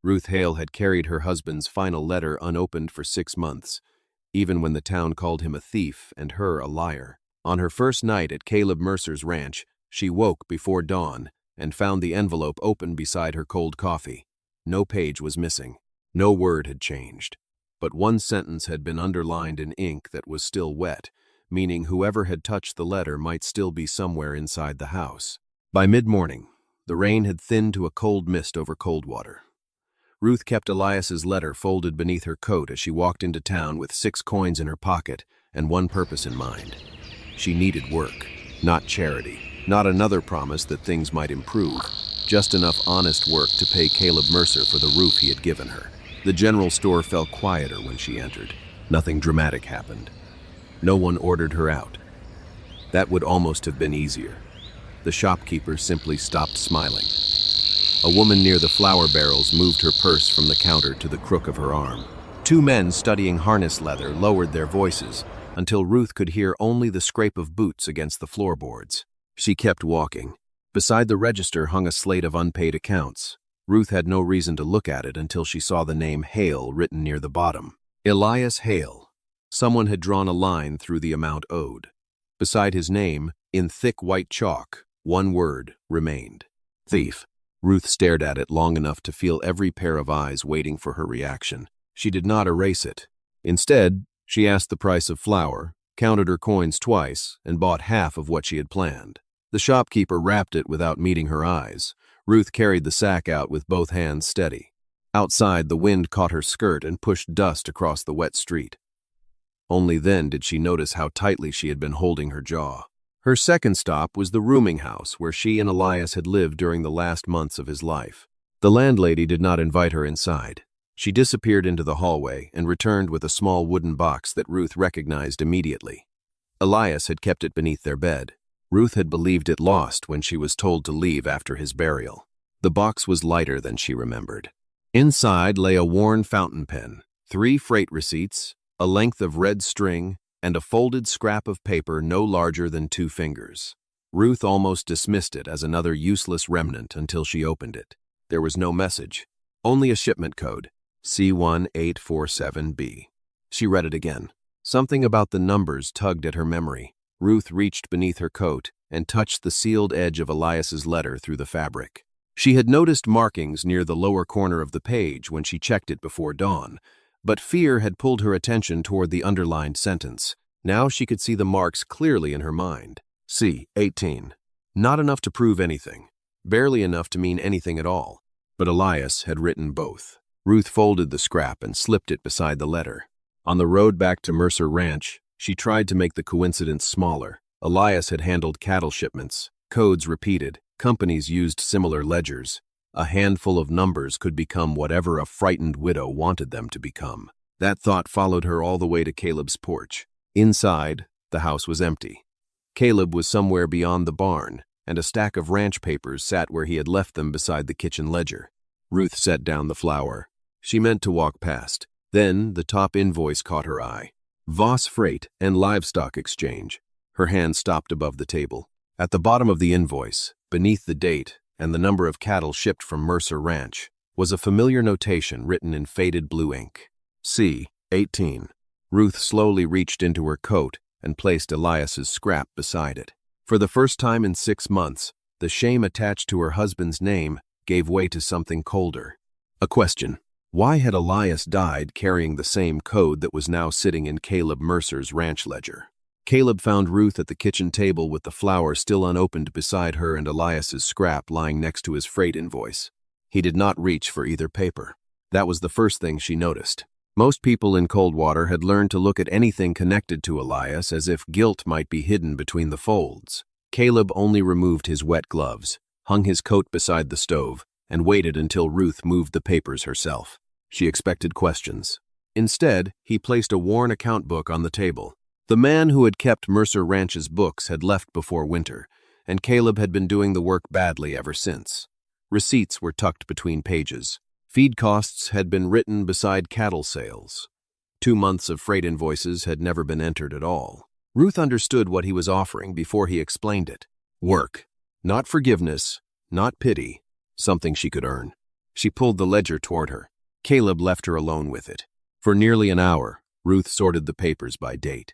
Ruth Hale had carried her husband's final letter unopened for 6 months, even when the town called him a thief and her a liar. On her first night at Caleb Mercer's ranch, she woke before dawn and found the envelope open beside her cold coffee. No page was missing. No word had changed. But one sentence had been underlined in ink that was still wet, meaning whoever had touched the letter might still be somewhere inside the house. By mid-morning, the rain had thinned to a cold mist over Coldwater. Ruth kept Elias's letter folded beneath her coat as she walked into town with 6 coins in her pocket and one purpose in mind. She needed work, not charity, not another promise that things might improve, just enough honest work to pay Caleb Mercer for the roof he had given her. The general store felt quieter when she entered. Nothing dramatic happened. No one ordered her out. That would almost have been easier. The shopkeeper simply stopped smiling. A woman near the flour barrels moved her purse from the counter to the crook of her arm. 2 men studying harness leather lowered their voices until Ruth could hear only the scrape of boots against the floorboards. She kept walking. Beside the register hung a slate of unpaid accounts. Ruth had no reason to look at it until she saw the name Hale written near the bottom. Elias Hale. Someone had drawn a line through the amount owed. Beside his name, in thick white chalk, one word remained. Thief. Ruth stared at it long enough to feel every pair of eyes waiting for her reaction. She did not erase it. Instead, she asked the price of flour, counted her coins twice, and bought half of what she had planned. The shopkeeper wrapped it without meeting her eyes. Ruth carried the sack out with both hands steady. Outside, the wind caught her skirt and pushed dust across the wet street. Only then did she notice how tightly she had been holding her jaw. Her second stop was the rooming house where she and Elias had lived during the last months of his life. The landlady did not invite her inside. She disappeared into the hallway and returned with a small wooden box that Ruth recognized immediately. Elias had kept it beneath their bed. Ruth had believed it lost when she was told to leave after his burial. The box was lighter than she remembered. Inside lay a worn fountain pen, 3 freight receipts, a length of red string, and a folded scrap of paper no larger than 2 fingers. Ruth almost dismissed it as another useless remnant until she opened it. There was no message, only a shipment code, C1847B. She read it again. Something about the numbers tugged at her memory. Ruth reached beneath her coat and touched the sealed edge of Elias's letter through the fabric. She had noticed markings near the lower corner of the page when she checked it before dawn, but fear had pulled her attention toward the underlined sentence. Now she could see the marks clearly in her mind. C18. Not enough to prove anything. Barely enough to mean anything at all. But Elias had written both. Ruth folded the scrap and slipped it beside the letter. On the road back to Mercer Ranch, she tried to make the coincidence smaller. Elias had handled cattle shipments. Codes repeated. Companies used similar ledgers. A handful of numbers could become whatever a frightened widow wanted them to become. That thought followed her all the way to Caleb's porch. Inside, the house was empty. Caleb was somewhere beyond the barn, and a stack of ranch papers sat where he had left them beside the kitchen ledger. Ruth set down the flour. She meant to walk past. Then the top invoice caught her eye. Voss Freight and Livestock Exchange. Her hand stopped above the table. At the bottom of the invoice, beneath the date and the number of cattle shipped from Mercer Ranch, was a familiar notation written in faded blue ink. C18. Ruth slowly reached into her coat and placed Elias's scrap beside it. For the first time in 6 months, the shame attached to her husband's name gave way to something colder. A question. Why had Elias died carrying the same code that was now sitting in Caleb Mercer's ranch ledger? Caleb found Ruth at the kitchen table with the flour still unopened beside her and Elias's scrap lying next to his freight invoice. He did not reach for either paper. That was the first thing she noticed. Most people in Coldwater had learned to look at anything connected to Elias as if guilt might be hidden between the folds. Caleb only removed his wet gloves, hung his coat beside the stove, and waited until Ruth moved the papers herself. She expected questions. Instead, he placed a worn account book on the table. The man who had kept Mercer Ranch's books had left before winter, and Caleb had been doing the work badly ever since. Receipts were tucked between pages. Feed costs had been written beside cattle sales. 2 months of freight invoices had never been entered at all. Ruth understood what he was offering before he explained it. Work. Not forgiveness, not pity, something she could earn. She pulled the ledger toward her. Caleb left her alone with it. For nearly an hour, Ruth sorted the papers by date.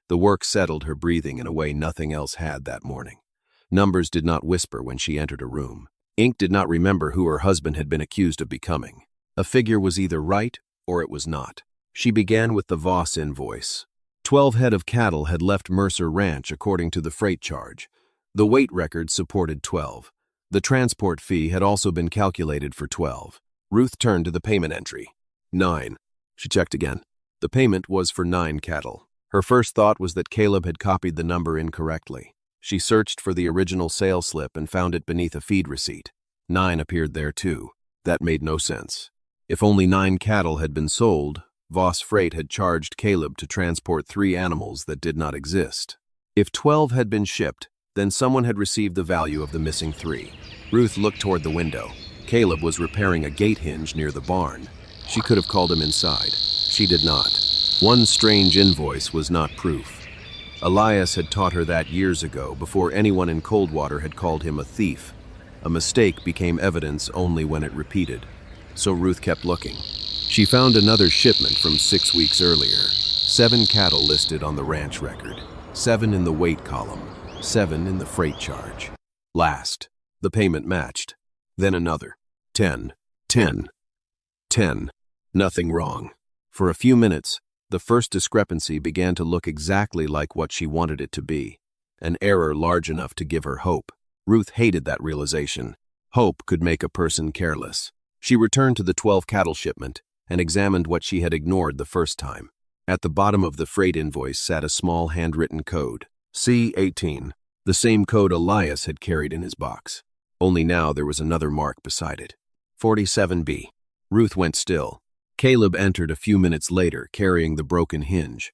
The work settled her breathing in a way nothing else had that morning. Numbers did not whisper when she entered a room. Ink did not remember who her husband had been accused of becoming. A figure was either right or it was not. She began with the Voss invoice. 12 head of cattle had left Mercer Ranch according to the freight charge. The weight record supported 12. The transport fee had also been calculated for 12. Ruth turned to the payment entry. 9. She checked again. The payment was for 9 cattle. Her first thought was that Caleb had copied the number incorrectly. She searched for the original sales slip and found it beneath a feed receipt. 9 appeared there too. That made no sense. If only 9 cattle had been sold, Voss Freight had charged Caleb to transport 3 animals that did not exist. If 12 had been shipped, then someone had received the value of the missing 3. Ruth looked toward the window. Caleb was repairing a gate hinge near the barn. She could have called him inside. She did not. One strange invoice was not proof. Elias had taught her that years ago, before anyone in Coldwater had called him a thief. A mistake became evidence only when it repeated. So Ruth kept looking. She found another shipment from 6 weeks earlier. 7 cattle listed on the ranch record. 7 in the weight column. 7 in the freight charge. Last, the payment matched. Then another. 10. 10. 10. Nothing wrong. For a few minutes, the first discrepancy began to look exactly like what she wanted it to be. An error large enough to give her hope. Ruth hated that realization. Hope could make a person careless. She returned to the 12 cattle shipment and examined what she had ignored the first time. At the bottom of the freight invoice sat a small handwritten code. C18. The same code Elias had carried in his box. Only now there was another mark beside it. 47B. Ruth went still. Caleb entered a few minutes later, carrying the broken hinge.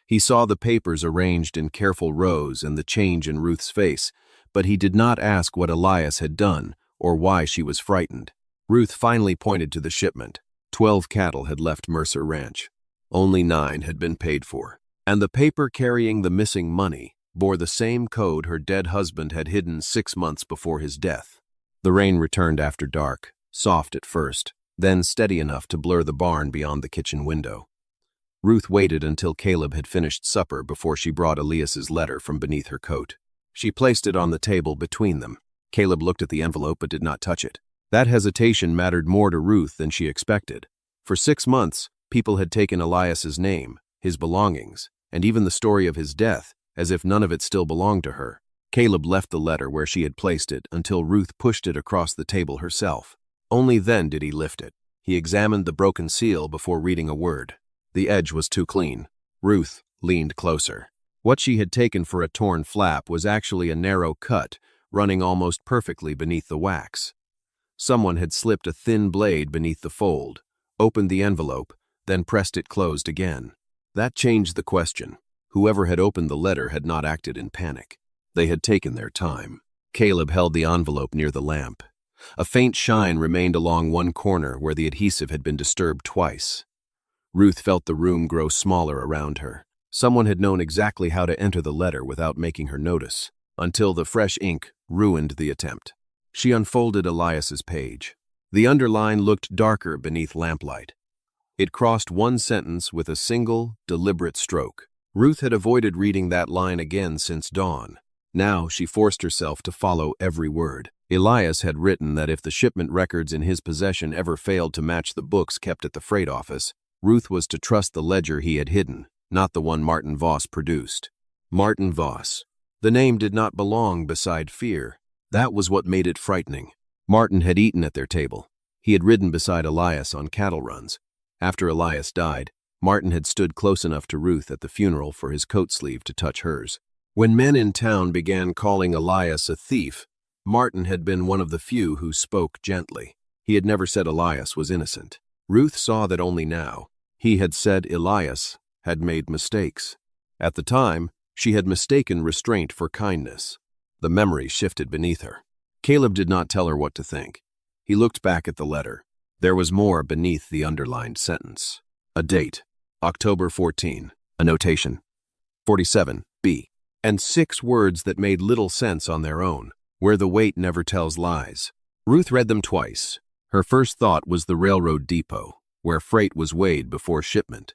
He saw the papers arranged in careful rows and the change in Ruth's face, but he did not ask what Elias had done or why she was frightened. Ruth finally pointed to the shipment. 12 cattle had left Mercer Ranch. Only 9 had been paid for. And the paper carrying the missing money bore the same code her dead husband had hidden 6 months before his death. The rain returned after dark, soft at first, then steady enough to blur the barn beyond the kitchen window. Ruth waited until Caleb had finished supper before she brought Elias's letter from beneath her coat. She placed it on the table between them. Caleb looked at the envelope but did not touch it. That hesitation mattered more to Ruth than she expected. For 6 months, people had taken Elias's name, his belongings, and even the story of his death, as if none of it still belonged to her. Caleb left the letter where she had placed it until Ruth pushed it across the table herself. Only then did he lift it. He examined the broken seal before reading a word. The edge was too clean. Ruth leaned closer. What she had taken for a torn flap was actually a narrow cut, running almost perfectly beneath the wax. Someone had slipped a thin blade beneath the fold, opened the envelope, then pressed it closed again. That changed the question. Whoever had opened the letter had not acted in panic. They had taken their time. Caleb held the envelope near the lamp. A faint shine remained along one corner where the adhesive had been disturbed twice. Ruth felt the room grow smaller around her. Someone had known exactly how to enter the letter without making her notice, until the fresh ink ruined the attempt. She unfolded Elias's page. The underline looked darker beneath lamplight. It crossed one sentence with a single, deliberate stroke. Ruth had avoided reading that line again since dawn. Now she forced herself to follow every word. Elias had written that if the shipment records in his possession ever failed to match the books kept at the freight office, Ruth was to trust the ledger he had hidden, not the one Martin Voss produced. Martin Voss. The name did not belong beside fear. That was what made it frightening. Martin had eaten at their table. He had ridden beside Elias on cattle runs. After Elias died, Martin had stood close enough to Ruth at the funeral for his coat sleeve to touch hers. When men in town began calling Elias a thief, Martin had been one of the few who spoke gently. He had never said Elias was innocent. Ruth saw that only now. He had said Elias had made mistakes. At the time, she had mistaken restraint for kindness. The memory shifted beneath her. Caleb did not tell her what to think. He looked back at the letter. There was more beneath the underlined sentence. A date, October 14. A notation, 47B. And 6 words that made little sense on their own. Where the weight never tells lies. Ruth read them twice. Her first thought was the railroad depot, where freight was weighed before shipment.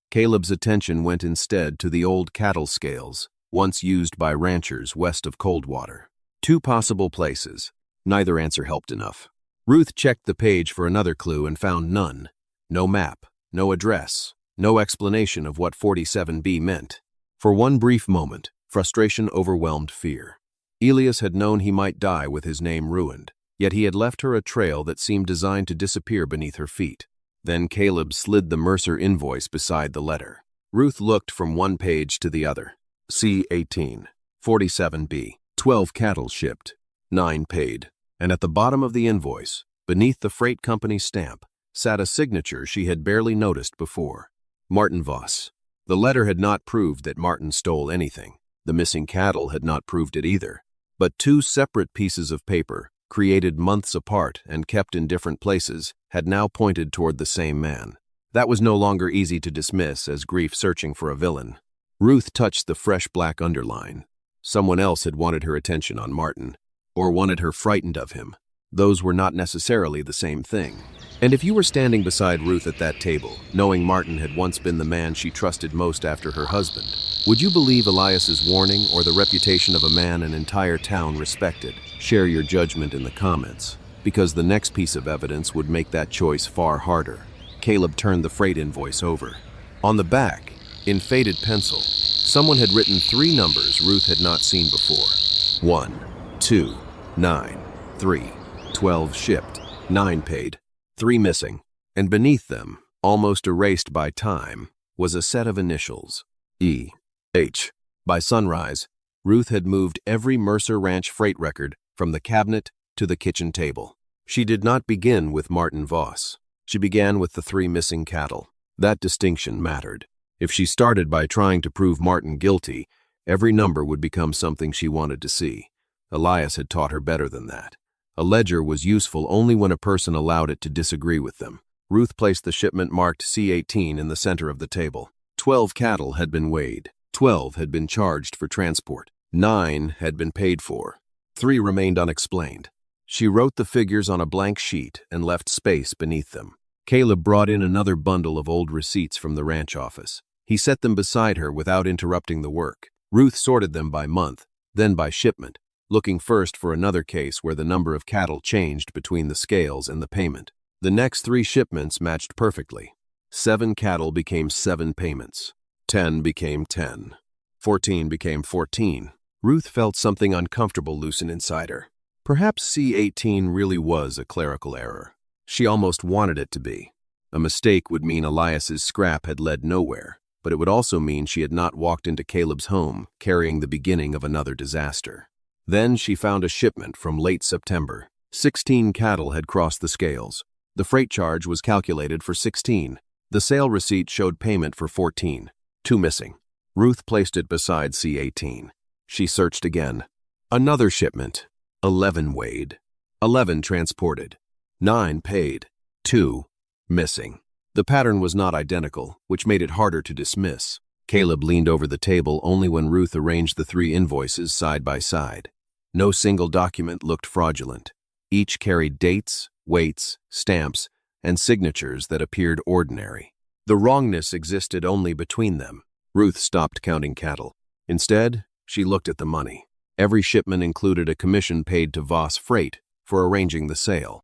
Caleb's attention went instead to the old cattle scales, once used by ranchers west of Coldwater. Two possible places. Neither answer helped enough. Ruth checked the page for another clue and found none. No map, no address, no explanation of what 47B meant. For one brief moment, frustration overwhelmed fear. Elias had known he might die with his name ruined, yet he had left her a trail that seemed designed to disappear beneath her feet. Then Caleb slid the Mercer invoice beside the letter. Ruth looked from one page to the other. C-18, 47B, 12 cattle shipped, 9 paid. And at the bottom of the invoice, beneath the freight company's stamp, sat a signature she had barely noticed before. Martin Voss. The letter had not proved that Martin stole anything. The missing cattle had not proved it either. But two separate pieces of paper, created months apart and kept in different places, had now pointed toward the same man. That was no longer easy to dismiss as grief searching for a villain. Ruth touched the fresh black underline. Someone else had wanted her attention on Martin, or wanted her frightened of him. Those were not necessarily the same thing. And if you were standing beside Ruth at that table, knowing Martin had once been the man she trusted most after her husband, would you believe Elias's warning or the reputation of a man an entire town respected? Share your judgment in the comments, because the next piece of evidence would make that choice far harder. Caleb turned the freight invoice over. On the back, in faded pencil, someone had written 3 numbers Ruth had not seen before. 1, 2, 9, 3, 12 shipped, 9 paid, 3 missing. And beneath them, almost erased by time, was a set of initials. E.H. By sunrise, Ruth had moved every Mercer Ranch freight record from the cabinet to the kitchen table. She did not begin with Martin Voss. She began with the 3 missing cattle. That distinction mattered. If she started by trying to prove Martin guilty, every number would become something she wanted to see. Elias had taught her better than that. A ledger was useful only when a person allowed it to disagree with them. Ruth placed the shipment marked C-18 in the center of the table. 12 cattle had been weighed. 12 had been charged for transport. 9 had been paid for. 3 remained unexplained. She wrote the figures on a blank sheet and left space beneath them. Caleb brought in another bundle of old receipts from the ranch office. He set them beside her without interrupting the work. Ruth sorted them by month, then by shipment, looking first for another case where the number of cattle changed between the scales and the payment. The next 3 shipments matched perfectly. 7 cattle became 7 payments. 10 became 10. 14 became 14. Ruth felt something uncomfortable loosen inside her. Perhaps C-18 really was a clerical error. She almost wanted it to be. A mistake would mean Elias's scrap had led nowhere, but it would also mean she had not walked into Caleb's home carrying the beginning of another disaster. Then she found a shipment from late September. 16 cattle had crossed the scales. The freight charge was calculated for 16. The sale receipt showed payment for 14. 2 missing. Ruth placed it beside C-18. She searched again. Another shipment. 11 weighed. 11 transported. 9 paid. 2 missing. The pattern was not identical, which made it harder to dismiss. Caleb leaned over the table only when Ruth arranged the 3 invoices side by side. No single document looked fraudulent. Each carried dates, weights, stamps, and signatures that appeared ordinary. The wrongness existed only between them. Ruth stopped counting cattle. Instead, she looked at the money. Every shipment included a commission paid to Voss Freight for arranging the sale.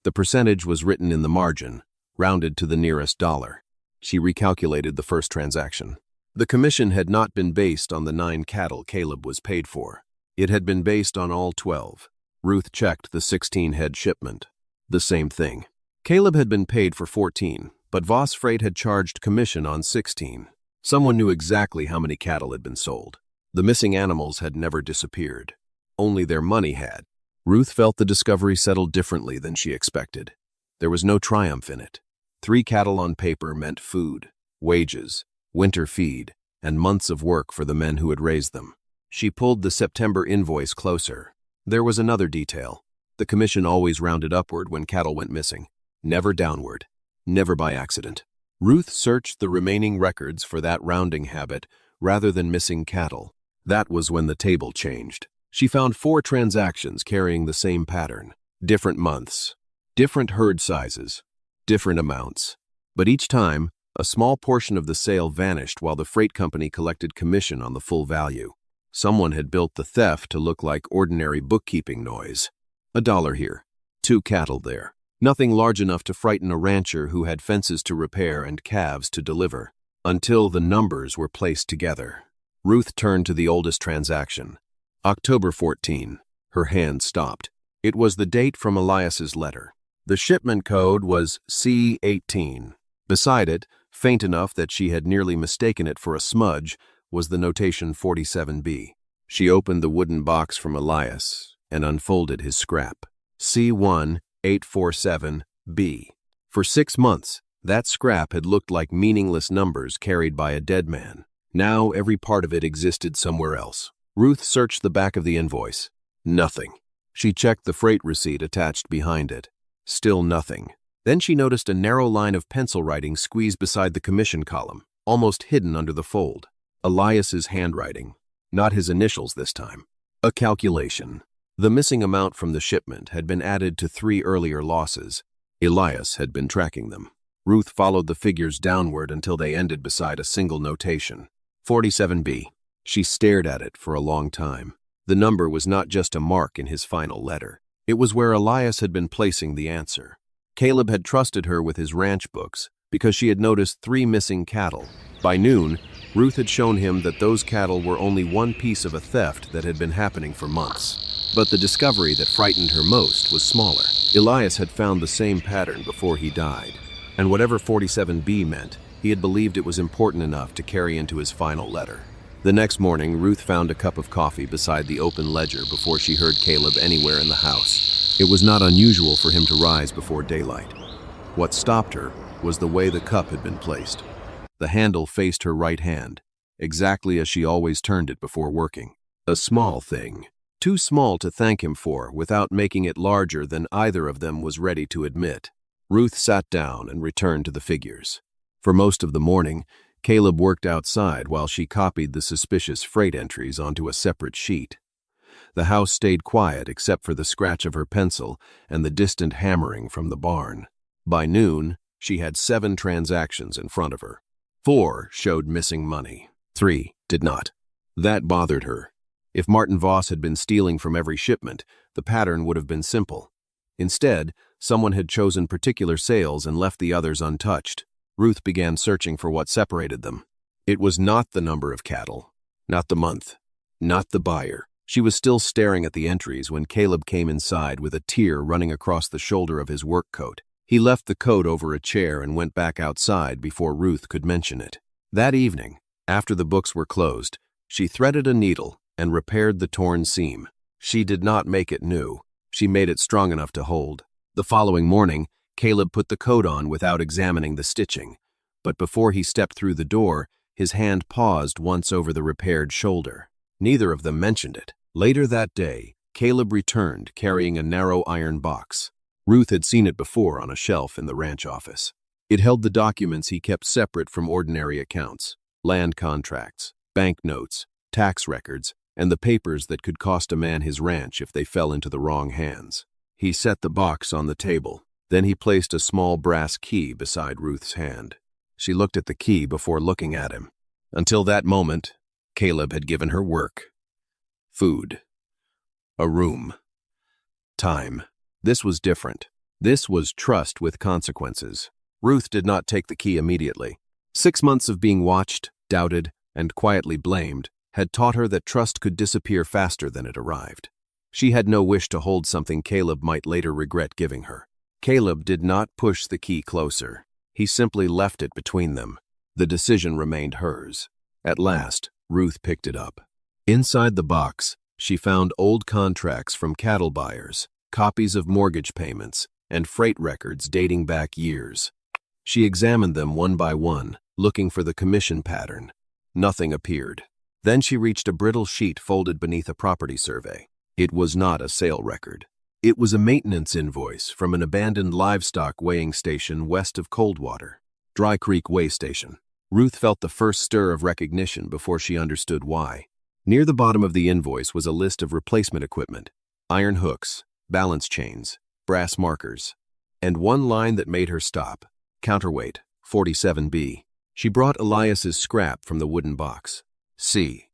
The percentage was written in the margin, rounded to the nearest dollar. She recalculated the first transaction. The commission had not been based on the 9 cattle Caleb was paid for. It had been based on all 12. Ruth checked the 16-head shipment. The same thing. Caleb had been paid for 14, but Voss Freight had charged commission on 16. Someone knew exactly how many cattle had been sold. The missing animals had never disappeared. Only their money had. Ruth felt the discovery settled differently than she expected. There was no triumph in it. 3 cattle on paper meant food, wages, winter feed, and months of work for the men who had raised them. She pulled the September invoice closer. There was another detail. The commission always rounded upward when cattle went missing, never downward, never by accident. Ruth searched the remaining records for that rounding habit rather than missing cattle. That was when the table changed. She found 4 transactions carrying the same pattern, different months, Different herd sizes, different amounts. But each time, a small portion of the sale vanished while the freight company collected commission on the full value. Someone had built the theft to look like ordinary bookkeeping noise. $1 here, 2 cattle there. Nothing large enough to frighten a rancher who had fences to repair and calves to deliver. Until the numbers were placed together. Ruth turned to the oldest transaction. October 14. Her hand stopped. It was the date from Elias's letter. The shipment code was C18. Beside it, faint enough that she had nearly mistaken it for a smudge, was the notation 47B. She opened the wooden box from Elias and unfolded his scrap. C1847B. For 6 months, that scrap had looked like meaningless numbers carried by a dead man. Now every part of it existed somewhere else. Ruth searched the back of the invoice. Nothing. She checked the freight receipt attached behind it. Still nothing. Then she noticed a narrow line of pencil writing squeezed beside the commission column, almost hidden under the fold. Elias's handwriting. Not his initials this time. A calculation. The missing amount from the shipment had been added to 3 earlier losses. Elias had been tracking them. Ruth followed the figures downward until they ended beside a single notation. 47B. She stared at it for a long time. The number was not just a mark in his final letter. It was where Elias had been placing the answer. Caleb had trusted her with his ranch books because she had noticed 3 missing cattle. By noon, Ruth had shown him that those cattle were only one piece of a theft that had been happening for months. But the discovery that frightened her most was smaller. Elias had found the same pattern before he died. And whatever 47B meant, he had believed it was important enough to carry into his final letter. The next morning, Ruth found a cup of coffee beside the open ledger before she heard Caleb anywhere in the house. It was not unusual for him to rise before daylight. What stopped her was the way the cup had been placed. The handle faced her right hand, exactly as she always turned it before working. A small thing, too small to thank him for without making it larger than either of them was ready to admit. Ruth sat down and returned to the figures. For most of the morning, Caleb worked outside while she copied the suspicious freight entries onto a separate sheet. The house stayed quiet except for the scratch of her pencil and the distant hammering from the barn. By noon, she had 7 transactions in front of her. 4 showed missing money. 3 did not. That bothered her. If Martin Voss had been stealing from every shipment, the pattern would have been simple. Instead, someone had chosen particular sales and left the others untouched. Ruth began searching for what separated them. It was not the number of cattle, not the month, not the buyer. She was still staring at the entries when Caleb came inside with a tear running across the shoulder of his work coat. He left the coat over a chair and went back outside before Ruth could mention it. That evening, after the books were closed, she threaded a needle and repaired the torn seam. She did not make it new. She made it strong enough to hold. The following morning, Caleb put the coat on without examining the stitching. But before he stepped through the door, his hand paused once over the repaired shoulder. Neither of them mentioned it. Later that day, Caleb returned carrying a narrow iron box. Ruth had seen it before on a shelf in the ranch office. It held the documents he kept separate from ordinary accounts: land contracts, bank notes, tax records, and the papers that could cost a man his ranch if they fell into the wrong hands. He set the box on the table. Then he placed a small brass key beside Ruth's hand. She looked at the key before looking at him. Until that moment, Caleb had given her work, food, a room, time. This was different. This was trust with consequences. Ruth did not take the key immediately. 6 months of being watched, doubted, and quietly blamed had taught her that trust could disappear faster than it arrived. She had no wish to hold something Caleb might later regret giving her. Caleb did not push the key closer. He simply left it between them. The decision remained hers. At last, Ruth picked it up. Inside the box, she found old contracts from cattle buyers, copies of mortgage payments, and freight records dating back years. She examined them one by one, looking for the commission pattern. Nothing appeared. Then she reached a brittle sheet folded beneath a property survey. It was not a sale record. It was a maintenance invoice from an abandoned livestock weighing station west of Coldwater, Dry Creek Way Station. Ruth felt the first stir of recognition before she understood why. Near the bottom of the invoice was a list of replacement equipment: iron hooks, balance chains, brass markers. and one line that made her stop. Counterweight, 47B. She brought Elias's scrap from the wooden box. C.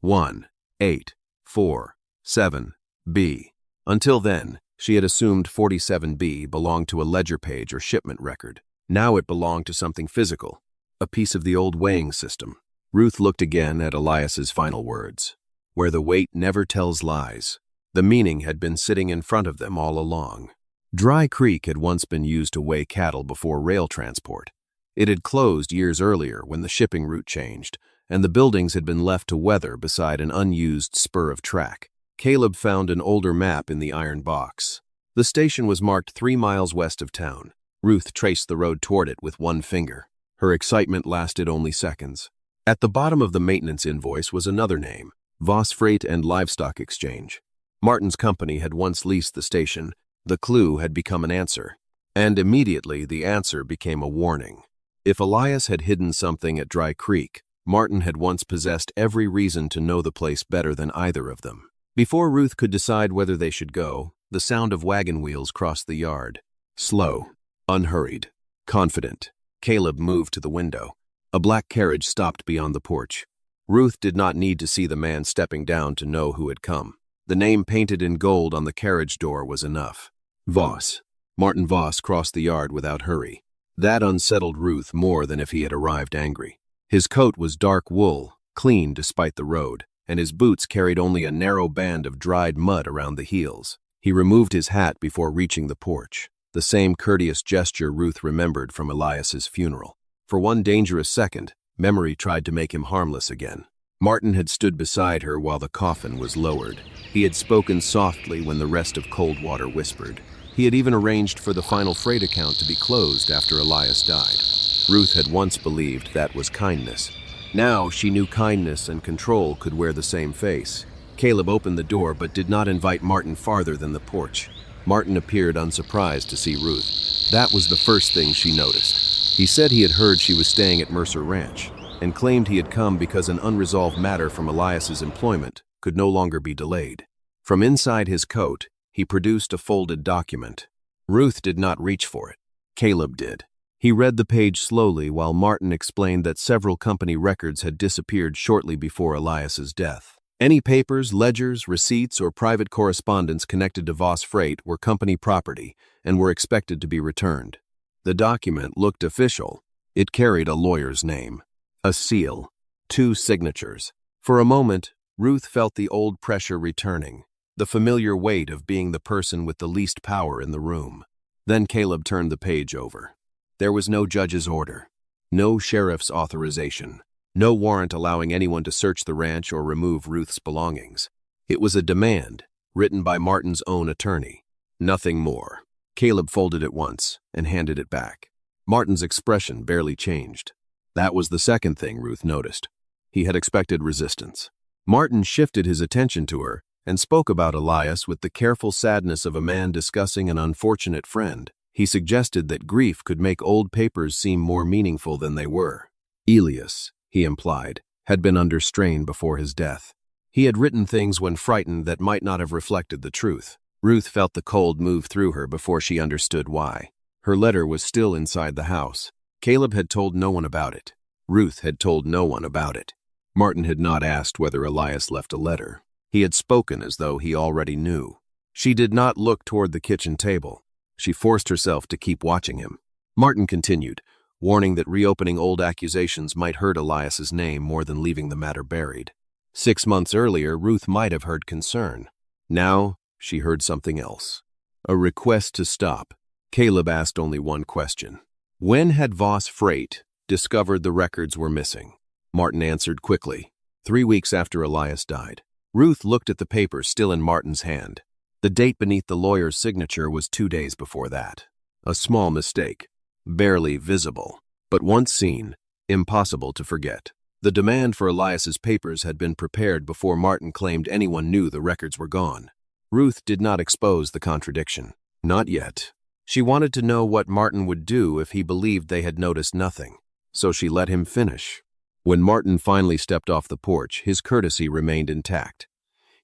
1847B. Until then, she had assumed 47B belonged to a ledger page or shipment record. Now it belonged to something physical, a piece of the old weighing system. Ruth looked again at Elias's final words. Where the weight never tells lies. The meaning had been sitting in front of them all along. Dry Creek had once been used to weigh cattle before rail transport. It had closed years earlier when the shipping route changed, and the buildings had been left to weather beside an unused spur of track. Caleb found an older map in the iron box. The station was marked 3 miles west of town. Ruth traced the road toward it with one finger. Her excitement lasted only seconds. At the bottom of the maintenance invoice was another name, Voss Freight and Livestock Exchange. Martin's company had once leased the station. The clue had become an answer. And immediately the answer became a warning. If Elias had hidden something at Dry Creek, Martin had once possessed every reason to know the place better than either of them. Before Ruth could decide whether they should go, the sound of wagon wheels crossed the yard. Slow, unhurried, confident, Caleb moved to the window. A black carriage stopped beyond the porch. Ruth did not need to see the man stepping down to know who had come. The name painted in gold on the carriage door was enough. Voss. Martin Voss crossed the yard without hurry. That unsettled Ruth more than if he had arrived angry. His coat was dark wool, clean despite the road, and his boots carried only a narrow band of dried mud around the heels. He removed his hat before reaching the porch, the same courteous gesture Ruth remembered from Elias's funeral. For one dangerous second, memory tried to make him harmless again. Martin had stood beside her while the coffin was lowered. He had spoken softly when the rest of Coldwater whispered. He had even arranged for the final freight account to be closed after Elias died. Ruth had once believed that was kindness. Now she knew kindness and control could wear the same face. Caleb opened the door but did not invite Martin farther than the porch. Martin appeared unsurprised to see Ruth. That was the first thing she noticed. He said he had heard she was staying at Mercer Ranch, and claimed he had come because an unresolved matter from Elias's employment could no longer be delayed. From inside his coat, he produced a folded document. Ruth did not reach for it. Caleb did. He read the page slowly while Martin explained that several company records had disappeared shortly before Elias's death. Any papers, ledgers, receipts, or private correspondence connected to Voss Freight were company property and were expected to be returned. The document looked official. It carried a lawyer's name, a seal, 2 signatures. For a moment, Ruth felt the old pressure returning, the familiar weight of being the person with the least power in the room. Then Caleb turned the page over. There was no judge's order, no sheriff's authorization, no warrant allowing anyone to search the ranch or remove Ruth's belongings. It was a demand, written by Martin's own attorney. Nothing more. Caleb folded it once and handed it back. Martin's expression barely changed. That was the second thing Ruth noticed. He had expected resistance. Martin shifted his attention to her and spoke about Elias with the careful sadness of a man discussing an unfortunate friend. He suggested that grief could make old papers seem more meaningful than they were. Elias, he implied, had been under strain before his death. He had written things when frightened that might not have reflected the truth. Ruth felt the cold move through her before she understood why. Her letter was still inside the house. Caleb had told no one about it. Ruth had told no one about it. Martin had not asked whether Elias left a letter. He had spoken as though he already knew. She did not look toward the kitchen table. She forced herself to keep watching him. Martin continued, warning that reopening old accusations might hurt Elias's name more than leaving the matter buried. 6 months earlier, Ruth might have heard concern. Now, she heard something else. A request to stop. Caleb asked only one question. When had Voss Freight discovered the records were missing? Martin answered quickly. 3 weeks after Elias died. Ruth looked at the paper still in Martin's hand. The date beneath the lawyer's signature was 2 days before that. A small mistake, barely visible, but once seen, impossible to forget. The demand for Elias's papers had been prepared before Martin claimed anyone knew the records were gone. Ruth did not expose the contradiction. Not yet. She wanted to know what Martin would do if he believed they had noticed nothing, so she let him finish. When Martin finally stepped off the porch, his courtesy remained intact.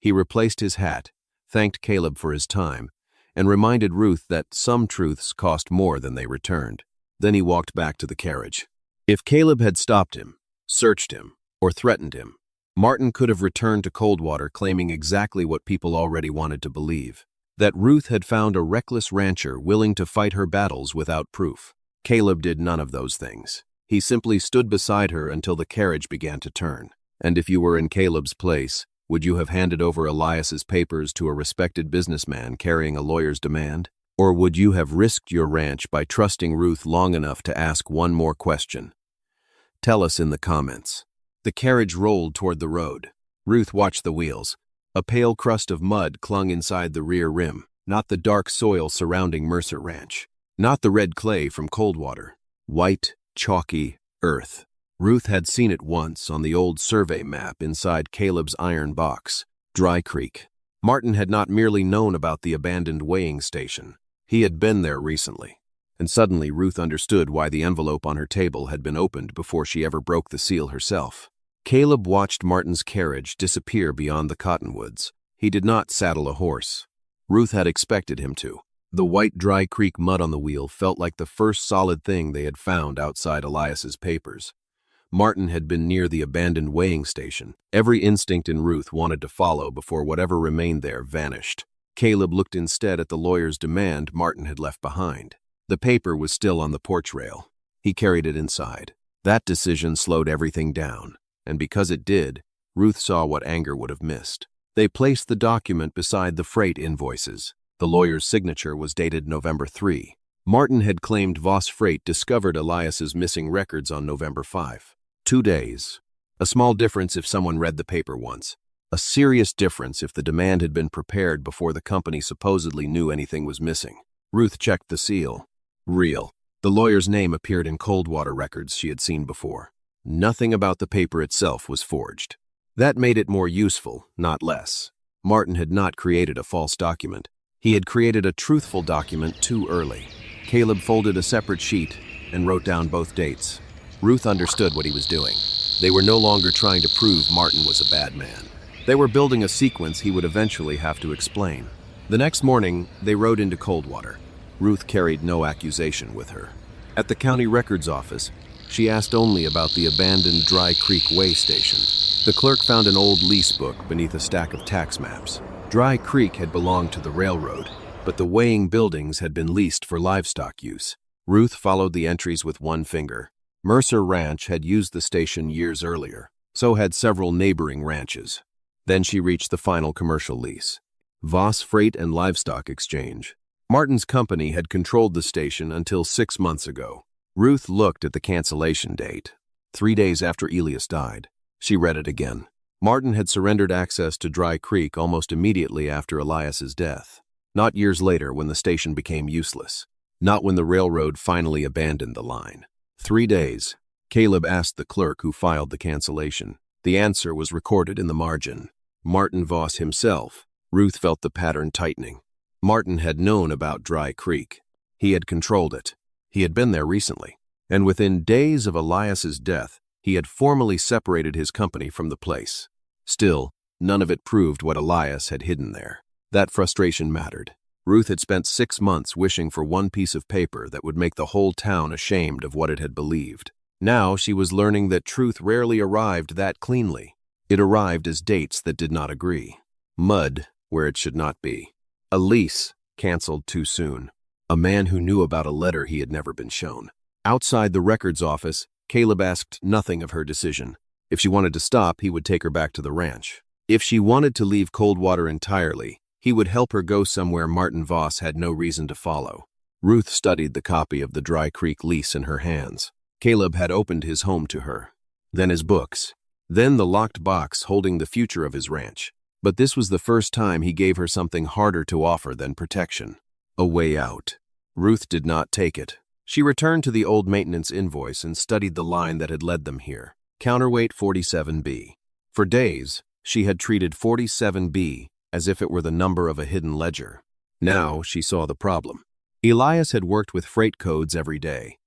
He replaced his hat, thanked Caleb for his time, and reminded Ruth that some truths cost more than they returned. Then he walked back to the carriage. If Caleb had stopped him, searched him, or threatened him, Martin could have returned to Coldwater claiming exactly what people already wanted to believe, that Ruth had found a reckless rancher willing to fight her battles without proof. Caleb did none of those things. He simply stood beside her until the carriage began to turn. And if you were in Caleb's place, would you have handed over Elias's papers to a respected businessman carrying a lawyer's demand? Or would you have risked your ranch by trusting Ruth long enough to ask one more question? Tell us in the comments. The carriage rolled toward the road. Ruth watched the wheels. A pale crust of mud clung inside the rear rim, not the dark soil surrounding Mercer Ranch, not the red clay from Coldwater. White, chalky earth. Ruth had seen it once on the old survey map inside Caleb's iron box, Dry Creek. Martin had not merely known about the abandoned weighing station. He had been there recently. And suddenly Ruth understood why the envelope on her table had been opened before she ever broke the seal herself. Caleb watched Martin's carriage disappear beyond the cottonwoods. He did not saddle a horse. Ruth had expected him to. The white Dry Creek mud on the wheel felt like the first solid thing they had found outside Elias's papers. Martin had been near the abandoned weighing station. Every instinct in Ruth wanted to follow before whatever remained there vanished. Caleb looked instead at the lawyer's demand Martin had left behind. The paper was still on the porch rail. He carried it inside. That decision slowed everything down, and because it did, Ruth saw what anger would have missed. They placed the document beside the freight invoices. The lawyer's signature was dated November 3. Martin had claimed Voss Freight discovered Elias's missing records on November 5. 2 days. A small difference if someone read the paper once. A serious difference if the demand had been prepared before the company supposedly knew anything was missing. Ruth checked the seal. Real. The lawyer's name appeared in Coldwater records she had seen before. Nothing about the paper itself was forged. That made it more useful, not less. Martin had not created a false document. He had created a truthful document too early. Caleb folded a separate sheet and wrote down both dates. Ruth understood what he was doing. They were no longer trying to prove Martin was a bad man. They were building a sequence he would eventually have to explain. The next morning, they rode into Coldwater. Ruth carried no accusation with her. At the county records office, she asked only about the abandoned Dry Creek Way station. The clerk found an old lease book beneath a stack of tax maps. Dry Creek had belonged to the railroad, but the weighing buildings had been leased for livestock use. Ruth followed the entries with one finger. Mercer Ranch had used the station years earlier. So had several neighboring ranches. Then she reached the final commercial lease. Voss Freight and Livestock Exchange. Martin's company had controlled the station until 6 months ago. Ruth looked at the cancellation date. 3 days after Elias died. She read it again. Martin had surrendered access to Dry Creek almost immediately after Elias's death. Not years later when the station became useless. Not when the railroad finally abandoned the line. 3 days. Caleb asked the clerk who filed the cancellation. The answer was recorded in the margin. Martin Voss himself. Ruth felt the pattern tightening. Martin had known about Dry Creek. He had controlled it. He had been there recently. And within days of Elias's death, he had formally separated his company from the place. Still, none of it proved what Elias had hidden there. That frustration mattered. Ruth had spent 6 months wishing for one piece of paper that would make the whole town ashamed of what it had believed. Now she was learning that truth rarely arrived that cleanly. It arrived as dates that did not agree. Mud where it should not be. A lease canceled too soon. A man who knew about a letter he had never been shown. Outside the records office, Caleb asked nothing of her decision. If she wanted to stop, he would take her back to the ranch. If she wanted to leave Coldwater entirely, he would help her go somewhere Martin Voss had no reason to follow. Ruth studied the copy of the Dry Creek lease in her hands. Caleb had opened his home to her. Then his books. Then the locked box holding the future of his ranch. But this was the first time he gave her something harder to offer than protection. A way out. Ruth did not take it. She returned to the old maintenance invoice and studied the line that had led them here. Counterweight 47B. For days, she had treated 47B as if it were the number of a hidden ledger. Now she saw the problem. Elias had worked with freight codes every day.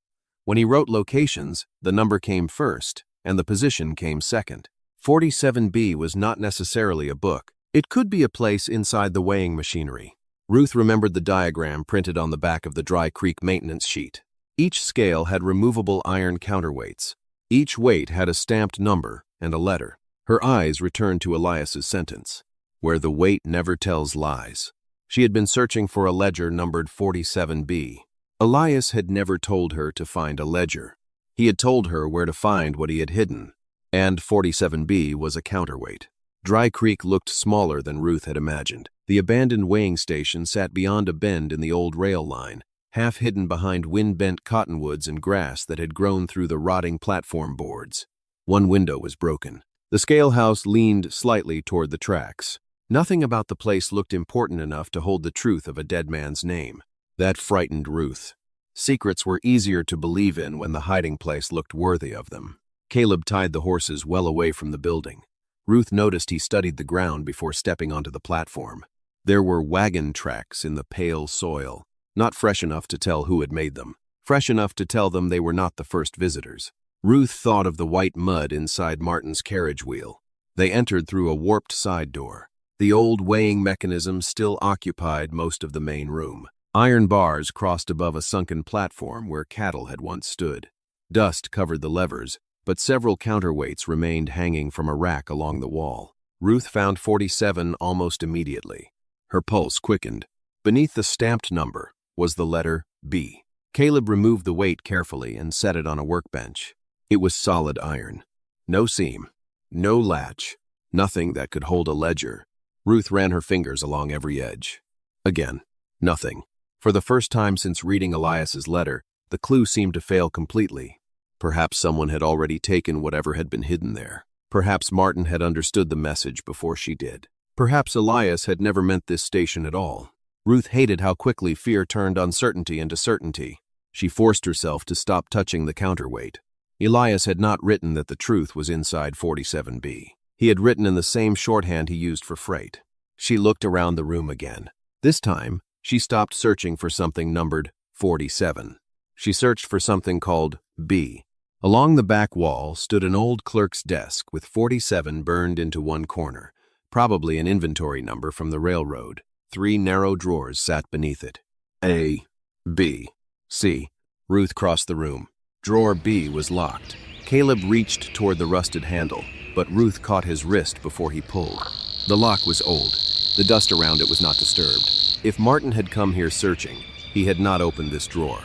When he wrote locations, the number came first, and the position came second. 47B was not necessarily a book. It could be a place inside the weighing machinery. Ruth remembered the diagram printed on the back of the Dry Creek maintenance sheet. Each scale had removable iron counterweights. Each weight had a stamped number and a letter. Her eyes returned to Elias's sentence, "Where the weight never tells lies." She had been searching for a ledger numbered 47B. Elias had never told her to find a ledger. He had told her where to find what he had hidden, and 47B was a counterweight. Dry Creek looked smaller than Ruth had imagined. The abandoned weighing station sat beyond a bend in the old rail line, half hidden behind wind-bent cottonwoods and grass that had grown through the rotting platform boards. One window was broken. The scale house leaned slightly toward the tracks. Nothing about the place looked important enough to hold the truth of a dead man's name. That frightened Ruth. Secrets were easier to believe in when the hiding place looked worthy of them. Caleb tied the horses well away from the building. Ruth noticed he studied the ground before stepping onto the platform. There were wagon tracks in the pale soil, not fresh enough to tell who had made them, fresh enough to tell them they were not the first visitors. Ruth thought of the white mud inside Martin's carriage wheel. They entered through a warped side door. The old weighing mechanism still occupied most of the main room. Iron bars crossed above a sunken platform where cattle had once stood. Dust covered the levers, but several counterweights remained hanging from a rack along the wall. Ruth found 47 almost immediately. Her pulse quickened. Beneath the stamped number was the letter B. Caleb removed the weight carefully and set it on a workbench. It was solid iron. No seam, no latch, nothing that could hold a ledger. Ruth ran her fingers along every edge. Again, nothing. For the first time since reading Elias's letter, the clue seemed to fail completely. Perhaps someone had already taken whatever had been hidden there. Perhaps Martin had understood the message before she did. Perhaps Elias had never meant this station at all. Ruth hated how quickly fear turned uncertainty into certainty. She forced herself to stop touching the counterweight. Elias had not written that the truth was inside 47B. He had written in the same shorthand he used for freight. She looked around the room again. This time, she stopped searching for something numbered 47. She searched for something called B. Along the back wall stood an old clerk's desk with 47 burned into one corner, probably an inventory number from the railroad. 3 narrow drawers sat beneath it. A, B, C. Ruth crossed the room. Drawer B was locked. Caleb reached toward the rusted handle, but Ruth caught his wrist before he pulled. The lock was old. The dust around it was not disturbed. If Martin had come here searching, he had not opened this drawer.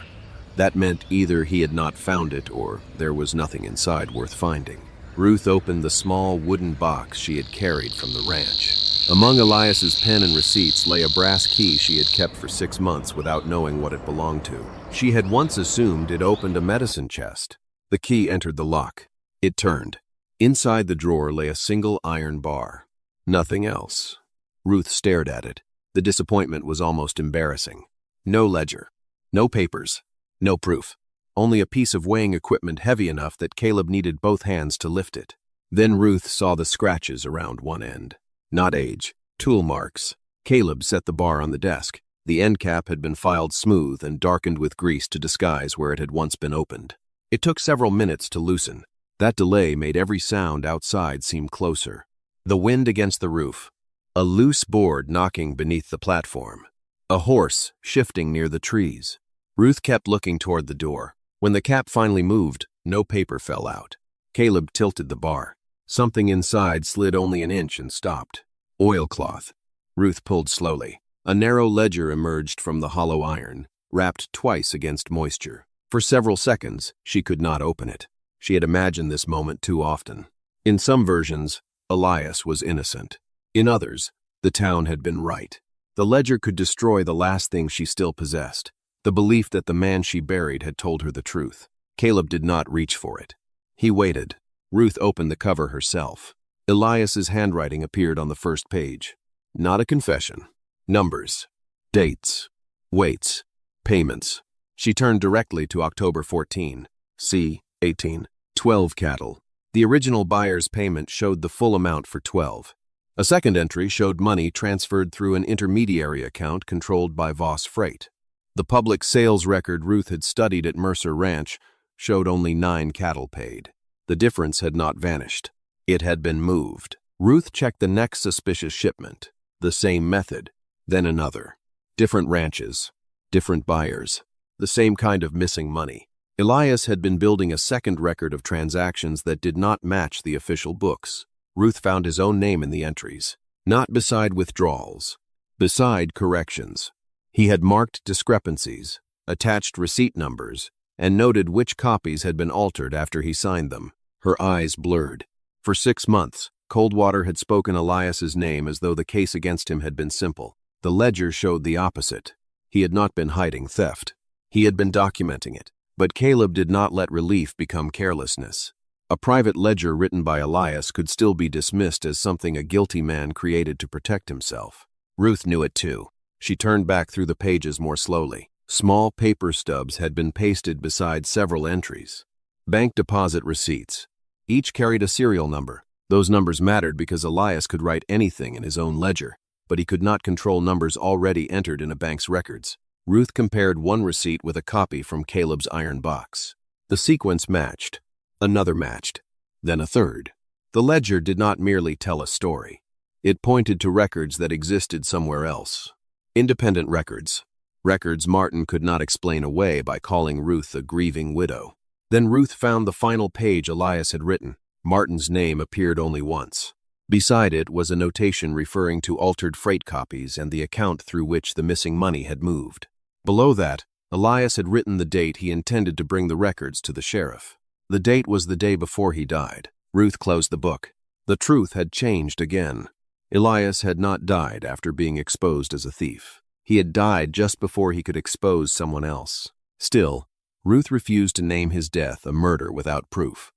That meant either he had not found it or there was nothing inside worth finding. Ruth opened the small wooden box she had carried from the ranch. Among Elias's pen and receipts lay a brass key she had kept for 6 months without knowing what it belonged to. She had once assumed it opened a medicine chest. The key entered the lock. It turned. Inside the drawer lay a single iron bar. Nothing else. Ruth stared at it. The disappointment was almost embarrassing. No ledger. No papers. No proof. Only a piece of weighing equipment heavy enough that Caleb needed both hands to lift it. Then Ruth saw the scratches around one end. Not age. Tool marks. Caleb set the bar on the desk. The end cap had been filed smooth and darkened with grease to disguise where it had once been opened. It took several minutes to loosen. That delay made every sound outside seem closer. The wind against the roof. A loose board knocking beneath the platform. A horse shifting near the trees. Ruth kept looking toward the door. When the cap finally moved, no paper fell out. Caleb tilted the bar. Something inside slid only an inch and stopped. Oilcloth. Ruth pulled slowly. A narrow ledger emerged from the hollow iron, wrapped twice against moisture. For several seconds, she could not open it. She had imagined this moment too often. In some versions, Elias was innocent. In others, the town had been right. The ledger could destroy the last thing she still possessed, the belief that the man she buried had told her the truth. Caleb did not reach for it. He waited. Ruth opened the cover herself. Elias's handwriting appeared on the first page. Not a confession. Numbers. Dates. Weights. Payments. She turned directly to October 14. C. 18. 12 cattle. The original buyer's payment showed the full amount for 12. A second entry showed money transferred through an intermediary account controlled by Voss Freight. The public sales record Ruth had studied at Mercer Ranch showed only 9 cattle paid. The difference had not vanished. It had been moved. Ruth checked the next suspicious shipment. The same method. Then another. Different ranches, different buyers, the same kind of missing money. Elias had been building a second record of transactions that did not match the official books. Ruth found his own name in the entries, not beside withdrawals, beside corrections. He had marked discrepancies, attached receipt numbers, and noted which copies had been altered after he signed them. Her eyes blurred. For 6 months, Coldwater had spoken Elias's name as though the case against him had been simple. The ledger showed the opposite. He had not been hiding theft. He had been documenting it. But Caleb did not let relief become carelessness. A private ledger written by Elias could still be dismissed as something a guilty man created to protect himself. Ruth knew it too. She turned back through the pages more slowly. Small paper stubs had been pasted beside several entries. Bank deposit receipts. Each carried a serial number. Those numbers mattered because Elias could write anything in his own ledger, but he could not control numbers already entered in a bank's records. Ruth compared one receipt with a copy from Caleb's iron box. The sequence matched. Another matched. Then a third. The ledger did not merely tell a story. It pointed to records that existed somewhere else. Independent records. Records Martin could not explain away by calling Ruth a grieving widow. Then Ruth found the final page Elias had written. Martin's name appeared only once. Beside it was a notation referring to altered freight copies and the account through which the missing money had moved. Below that, Elias had written the date he intended to bring the records to the sheriff. The date was the day before he died. Ruth closed the book. The truth had changed again. Elias had not died after being exposed as a thief. He had died just before he could expose someone else. Still, Ruth refused to name his death a murder without proof.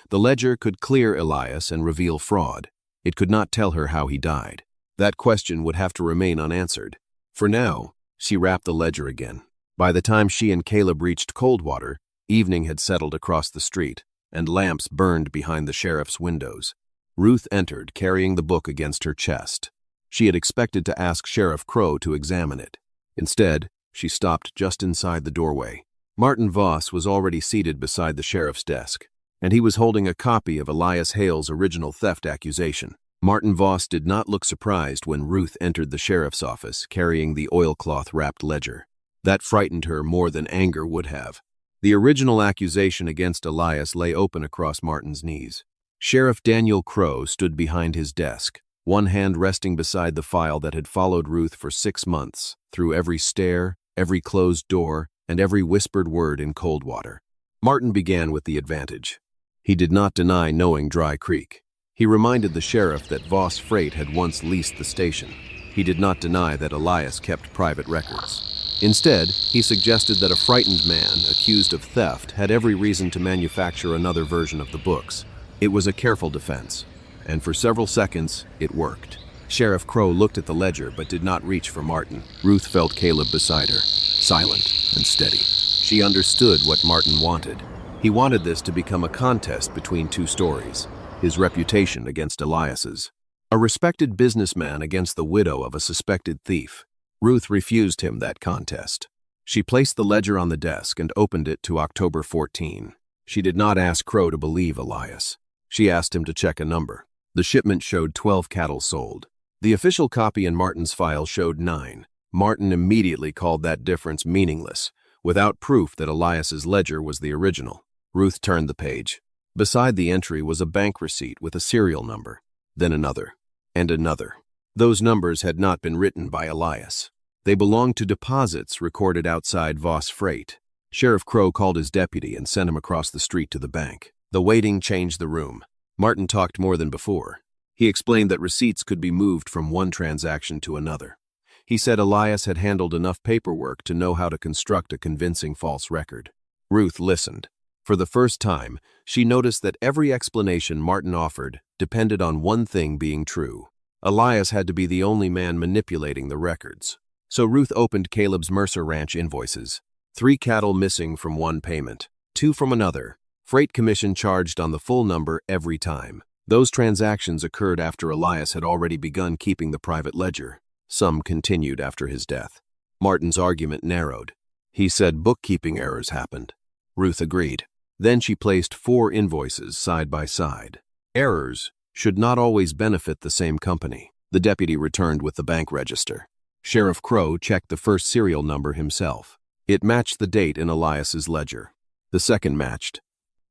The ledger could clear Elias and reveal fraud. It could not tell her how he died. That question would have to remain unanswered. For now, she wrapped the ledger again. By the time she and Caleb reached Coldwater, evening had settled across the street, and lamps burned behind the sheriff's windows. Ruth entered, carrying the book against her chest. She had expected to ask Sheriff Crow to examine it. Instead, she stopped just inside the doorway. Martin Voss was already seated beside the sheriff's desk, and he was holding a copy of Elias Hale's original theft accusation. Martin Voss did not look surprised when Ruth entered the sheriff's office carrying the oilcloth-wrapped ledger. That frightened her more than anger would have. The original accusation against Elias lay open across Martin's knees. Sheriff Daniel Crow stood behind his desk, one hand resting beside the file that had followed Ruth for 6 months, through every stair, every closed door, and every whispered word in Coldwater. Martin began with the advantage. He did not deny knowing Dry Creek. He reminded the sheriff that Voss Freight had once leased the station. He did not deny that Elias kept private records. Instead, he suggested that a frightened man accused of theft had every reason to manufacture another version of the books. It was a careful defense, and for several seconds, it worked. Sheriff Crow looked at the ledger but did not reach for Martin. Ruth felt Caleb beside her, silent and steady. She understood what Martin wanted. He wanted this to become a contest between two stories. His reputation against Elias's. A respected businessman against the widow of a suspected thief. Ruth refused him that contest. She placed the ledger on the desk and opened it to October 14. She did not ask Crow to believe Elias. She asked him to check a number. The shipment showed 12 cattle sold. The official copy in Martin's file showed 9. Martin immediately called that difference meaningless, without proof that Elias's ledger was the original. Ruth turned the page. Beside the entry was a bank receipt with a serial number, then another, and another. Those numbers had not been written by Elias. They belonged to deposits recorded outside Voss Freight. Sheriff Crow called his deputy and sent him across the street to the bank. The waiting changed the room. Martin talked more than before. He explained that receipts could be moved from one transaction to another. He said Elias had handled enough paperwork to know how to construct a convincing false record. Ruth listened. For the first time, she noticed that every explanation Martin offered depended on one thing being true. Elias had to be the only man manipulating the records. So Ruth opened Caleb's Mercer Ranch invoices. 3 cattle missing from one payment, 2 from another. Freight commission charged on the full number every time. Those transactions occurred after Elias had already begun keeping the private ledger. Some continued after his death. Martin's argument narrowed. He said bookkeeping errors happened. Ruth agreed. Then she placed 4 invoices side by side. Errors should not always benefit the same company. The deputy returned with the bank register. Sheriff Crow checked the first serial number himself. It matched the date in Elias's ledger. The second matched.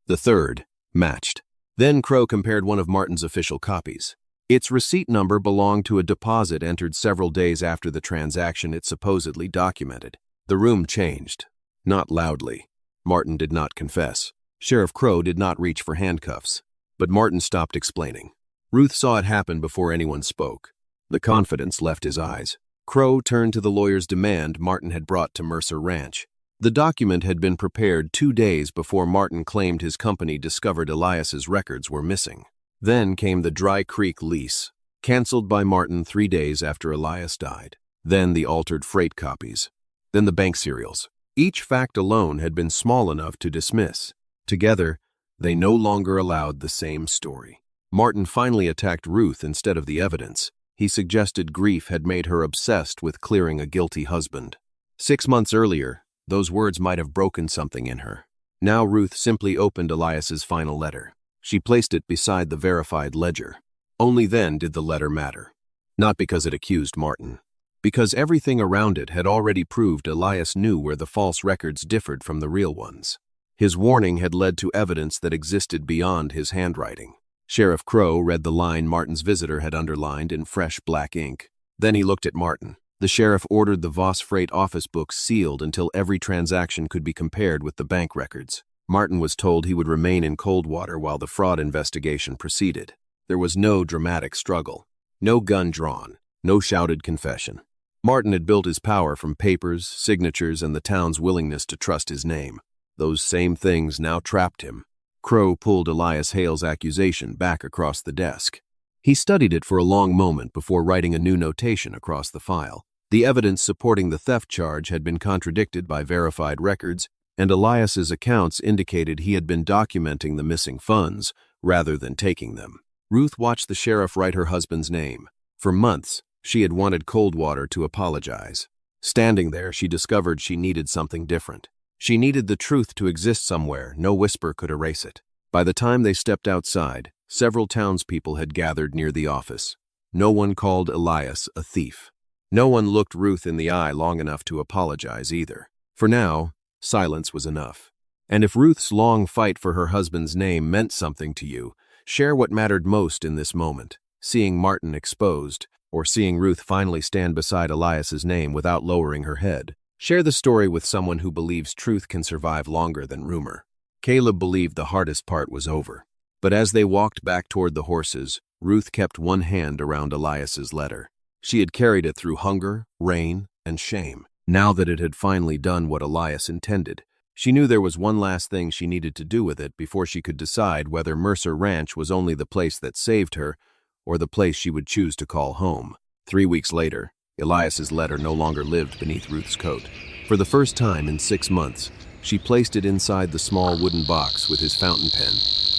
The third matched. Then Crow compared one of Martin's official copies. Its receipt number belonged to a deposit entered several days after the transaction it supposedly documented. The room changed. Not loudly. Martin did not confess. Sheriff Crow did not reach for handcuffs. But Martin stopped explaining. Ruth saw it happen before anyone spoke. The confidence left his eyes. Crow turned to the lawyer's demand Martin had brought to Mercer Ranch. The document had been prepared 2 days before Martin claimed his company discovered Elias's records were missing. Then came the Dry Creek lease, canceled by Martin 3 days after Elias died. Then the altered freight copies. Then the bank serials. Each fact alone had been small enough to dismiss. Together, they no longer allowed the same story. Martin finally attacked Ruth instead of the evidence. He suggested grief had made her obsessed with clearing a guilty husband. 6 months earlier, those words might have broken something in her. Now Ruth simply opened Elias's final letter. She placed it beside the verified ledger. Only then did the letter matter. Not because it accused Martin. Because everything around it had already proved Elias knew where the false records differed from the real ones. His warning had led to evidence that existed beyond his handwriting. Sheriff Crow read the line Martin's visitor had underlined in fresh black ink. Then he looked at Martin. The sheriff ordered the Voss Freight office books sealed until every transaction could be compared with the bank records. Martin was told he would remain in Coldwater while the fraud investigation proceeded. There was no dramatic struggle, no gun drawn, no shouted confession. Martin had built his power from papers, signatures, and the town's willingness to trust his name. Those same things now trapped him. Crow pulled Elias Hale's accusation back across the desk. He studied it for a long moment before writing a new notation across the file. The evidence supporting the theft charge had been contradicted by verified records, and Elias's accounts indicated he had been documenting the missing funds rather than taking them. Ruth watched the sheriff write her husband's name. For months, she had wanted Coldwater to apologize. Standing there, she discovered she needed something different. She needed the truth to exist somewhere. No whisper could erase it. By the time they stepped outside, several townspeople had gathered near the office. No one called Elias a thief. No one looked Ruth in the eye long enough to apologize either. For now, silence was enough. And if Ruth's long fight for her husband's name meant something to you, share what mattered most in this moment, seeing Martin exposed, or seeing Ruth finally stand beside Elias's name without lowering her head. Share the story with someone who believes truth can survive longer than rumor. Caleb believed the hardest part was over. But as they walked back toward the horses, Ruth kept one hand around Elias's letter. She had carried it through hunger, rain, and shame. Now that it had finally done what Elias intended, she knew there was one last thing she needed to do with it before she could decide whether Mercer Ranch was only the place that saved her or the place she would choose to call home. 3 weeks later, Elias's letter no longer lived beneath Ruth's coat. For the first time in 6 months, she placed it inside the small wooden box with his fountain pen,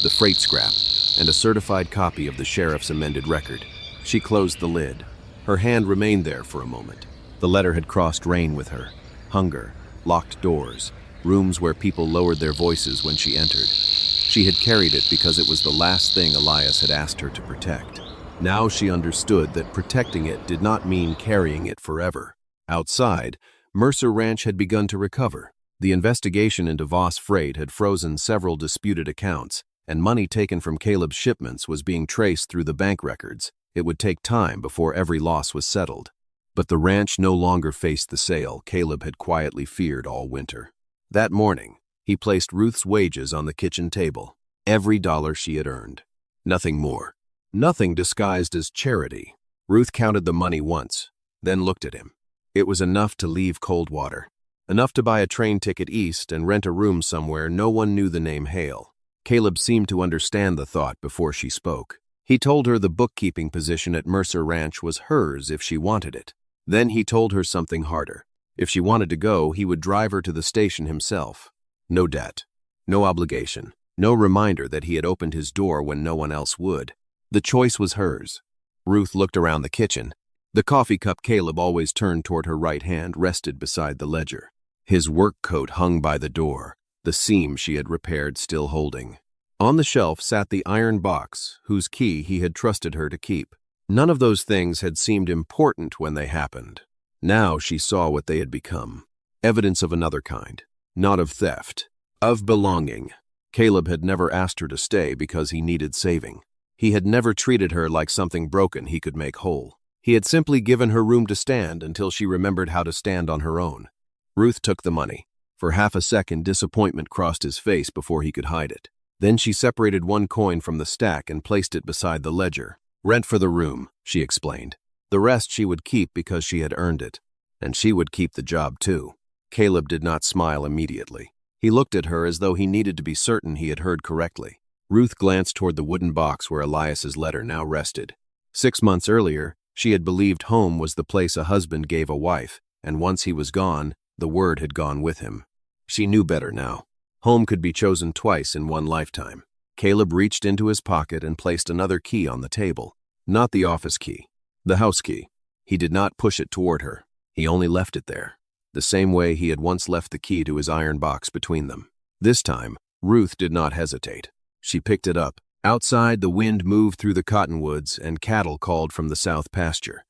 the freight scrap, and a certified copy of the sheriff's amended record. She closed the lid. Her hand remained there for a moment. The letter had crossed rain with her. Hunger, locked doors, rooms where people lowered their voices when she entered. She had carried it because it was the last thing Elias had asked her to protect. Now she understood that protecting it did not mean carrying it forever. Outside, Mercer Ranch had begun to recover. The investigation into Voss Freight had frozen several disputed accounts, and money taken from Caleb's shipments was being traced through the bank records. It would take time before every loss was settled. But the ranch no longer faced the sale Caleb had quietly feared all winter. That morning, he placed Ruth's wages on the kitchen table, every dollar she had earned. Nothing more. Nothing disguised as charity. Ruth counted the money once, then looked at him. It was enough to leave Coldwater. Enough to buy a train ticket east and rent a room somewhere no one knew the name Hale. Caleb seemed to understand the thought before she spoke. He told her the bookkeeping position at Mercer Ranch was hers if she wanted it. Then he told her something harder. If she wanted to go, he would drive her to the station himself. No debt, no obligation, no reminder that he had opened his door when no one else would. The choice was hers. Ruth looked around the kitchen. The coffee cup Caleb always turned toward her right hand rested beside the ledger. His work coat hung by the door, the seam she had repaired still holding. On the shelf sat the iron box, whose key he had trusted her to keep. None of those things had seemed important when they happened. Now she saw what they had become. Evidence of another kind. Not of theft. Of belonging. Caleb had never asked her to stay because he needed saving. He had never treated her like something broken he could make whole. He had simply given her room to stand until she remembered how to stand on her own. Ruth took the money. For half a second, disappointment crossed his face before he could hide it. Then she separated one coin from the stack and placed it beside the ledger. "Rent for the room," she explained. The rest she would keep because she had earned it. And she would keep the job too. Caleb did not smile immediately. He looked at her as though he needed to be certain he had heard correctly. Ruth glanced toward the wooden box where Elias's letter now rested. 6 months earlier, she had believed home was the place a husband gave a wife, and once he was gone, the word had gone with him. She knew better now. Home could be chosen twice in one lifetime. Caleb reached into his pocket and placed another key on the table. Not the office key, the house key. He did not push it toward her. He only left it there, the same way he had once left the key to his iron box between them. This time, Ruth did not hesitate. She picked it up. Outside, the wind moved through the cottonwoods and cattle called from the south pasture.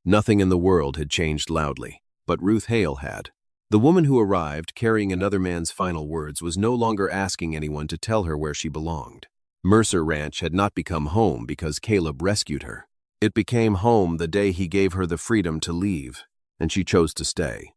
Nothing in the world had changed loudly, but Ruth Hale had. The woman who arrived, carrying another man's final words, was no longer asking anyone to tell her where she belonged. Mercer Ranch had not become home because Caleb rescued her. It became home the day he gave her the freedom to leave, and she chose to stay.